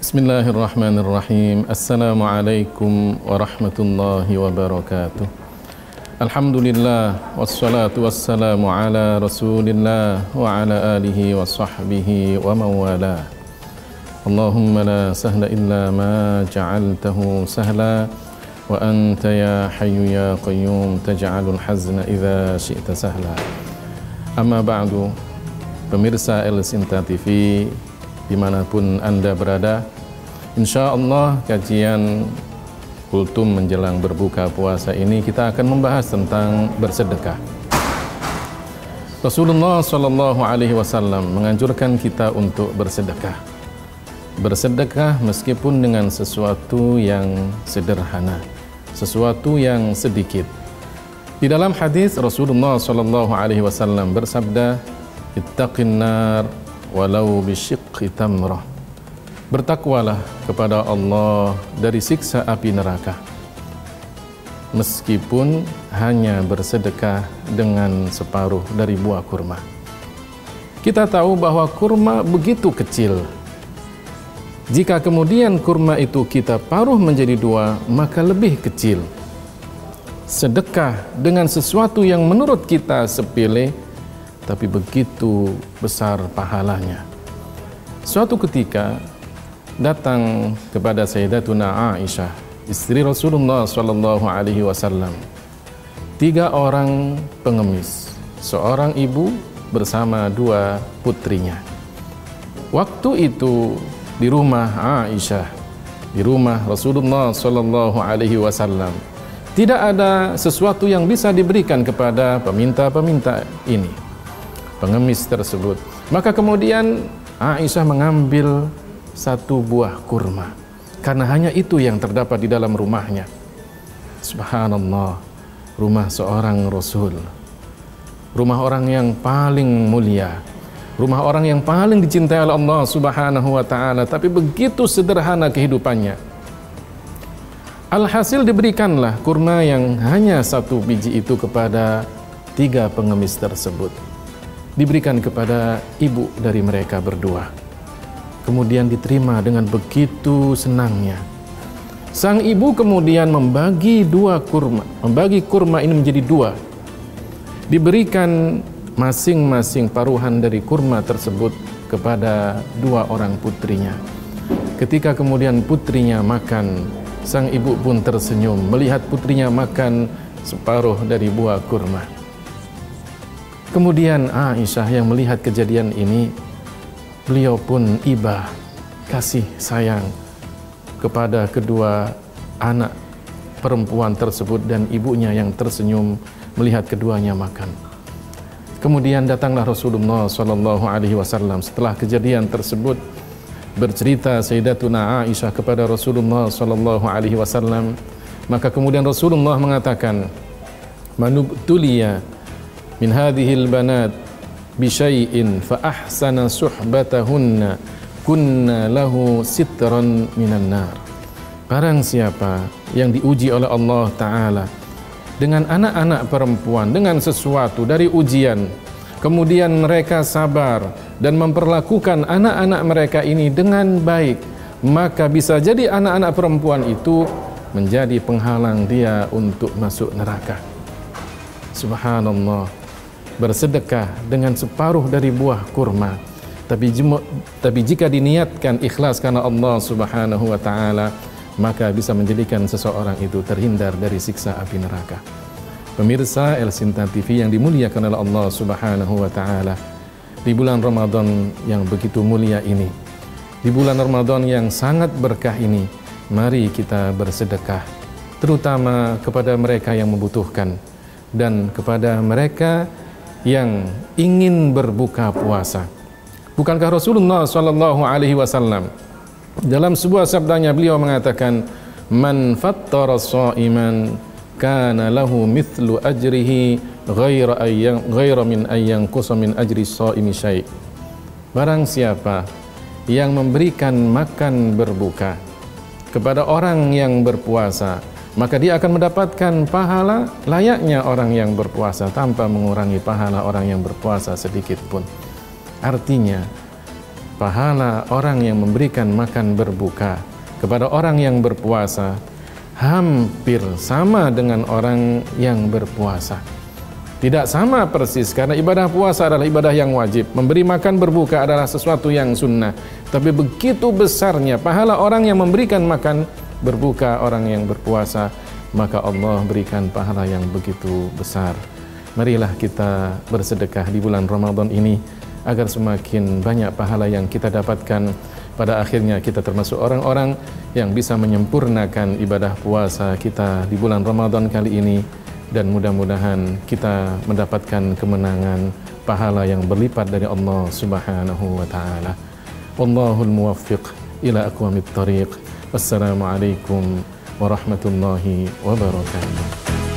Bismillahirrahmanirrahim. Assalamualaikum warahmatullahi wabarakatuh. Alhamdulillah wassalatu wassalamu ala Rasulillah wa ala alihi wa sahbihi wa mawala. Allahumma la sahla illa ma ja'altahu sahla wa anta ya hayyu ya qayyum taj'alul hazna idza syi'ta sahla. Amma ba'du. Pemirsa El Sinta TV dimanapun Anda berada, insya Allah kajian kultum menjelang berbuka puasa ini kita akan membahas tentang bersedekah. Rasulullah Shallallahu Alaihi Wasallam menganjurkan kita untuk bersedekah. Bersedekah meskipun dengan sesuatu yang sederhana, sesuatu yang sedikit. Di dalam hadis Rasulullah Shallallahu Alaihi Wasallam bersabda, "Ittaqin nar walau bisyiqqi tamrah." Bertakwalah kepada Allah dari siksa api neraka, meskipun hanya bersedekah dengan separuh dari buah kurma. Kita tahu bahwa kurma begitu kecil. Jika kemudian kurma itu kita paruh menjadi dua, maka lebih kecil. Sedekah dengan sesuatu yang menurut kita sepele, tapi begitu besar pahalanya. Suatu ketika datang kepada Sayyidatuna Aisyah, istri Rasulullah Shallallahu Alaihi Wasallam, 3 orang pengemis, seorang ibu bersama 2 putrinya. Waktu itu di rumah Aisyah, di rumah Rasulullah Shallallahu Alaihi Wasallam, tidak ada sesuatu yang bisa diberikan kepada peminta-peminta ini, pengemis tersebut. Maka kemudian Aisyah mengambil 1 buah kurma, karena hanya itu yang terdapat di dalam rumahnya. Subhanallah, rumah seorang Rasul, rumah orang yang paling mulia, rumah orang yang paling dicintai oleh Allah Subhanahu wa ta'ala, tapi begitu sederhana kehidupannya. Alhasil diberikanlah kurma yang hanya 1 biji itu kepada 3 pengemis tersebut. Diberikan kepada ibu dari mereka berdua. Kemudian diterima dengan begitu senangnya. Sang ibu kemudian membagi kurma ini menjadi 2. Diberikan masing-masing paruhan dari kurma tersebut kepada 2 orang putrinya. Ketika kemudian putrinya makan, sang ibu pun tersenyum melihat putrinya makan separuh dari buah kurma. Kemudian Aisyah yang melihat kejadian ini, beliau pun iba, kasih sayang kepada kedua anak perempuan tersebut dan ibunya yang tersenyum melihat keduanya makan. Kemudian datanglah Rasulullah Shallallahu Alaihi Wasallam setelah kejadian tersebut, bercerita Sayyidatuna Aisyah kepada Rasulullah Shallallahu Alaihi Wasallam. Maka kemudian Rasulullah mengatakan, "Manubtuliya min hadhil banat bisyai'in fa ahsana suhbatahunna kunna lahu sitran minan nar." Barang siapa yang diuji oleh Allah Ta'ala dengan anak-anak perempuan, dengan sesuatu dari ujian, kemudian mereka sabar dan memperlakukan anak-anak mereka ini dengan baik, maka bisa jadi anak-anak perempuan itu menjadi penghalang dia untuk masuk neraka. Subhanallah, bersedekah dengan separuh dari buah kurma, tapi jika diniatkan ikhlas karena Allah Subhanahu wa ta'ala, maka bisa menjadikan seseorang itu terhindar dari siksa api neraka. Pemirsa El Sinta TV yang dimuliakan oleh Allah Subhanahu wa ta'ala, di bulan Ramadan yang begitu mulia ini, di bulan Ramadan yang sangat berkah ini, mari kita bersedekah, terutama kepada mereka yang membutuhkan dan kepada mereka yang ingin berbuka puasa. Bukankah Rasulullah Shallallahu Alaihi Wasallam dalam sebuah sabdanya beliau mengatakan, "Man fattara sha'iman kana lahu mithlu ajrihi ghaira min ayyan qusa min ajri shaimi syai'." Barang siapa yang memberikan makan berbuka kepada orang yang berpuasa, maka dia akan mendapatkan pahala layaknya orang yang berpuasa tanpa mengurangi pahala orang yang berpuasa sedikit pun. Artinya, pahala orang yang memberikan makan berbuka kepada orang yang berpuasa hampir sama dengan orang yang berpuasa. Tidak sama persis, karena ibadah puasa adalah ibadah yang wajib, memberi makan berbuka adalah sesuatu yang sunnah. Tapi begitu besarnya pahala orang yang memberikan makan berbuka orang yang berpuasa, maka Allah berikan pahala yang begitu besar. Marilah kita bersedekah di bulan Ramadan ini agar semakin banyak pahala yang kita dapatkan. Pada akhirnya kita termasuk orang-orang yang bisa menyempurnakan ibadah puasa kita di bulan Ramadan kali ini, dan mudah-mudahan kita mendapatkan kemenangan pahala yang berlipat dari Allah Subhanahu wa taala. Wallahul muwaffiq ila aqwamit thariq. Wassalamualaikum warahmatullahi wabarakatuh.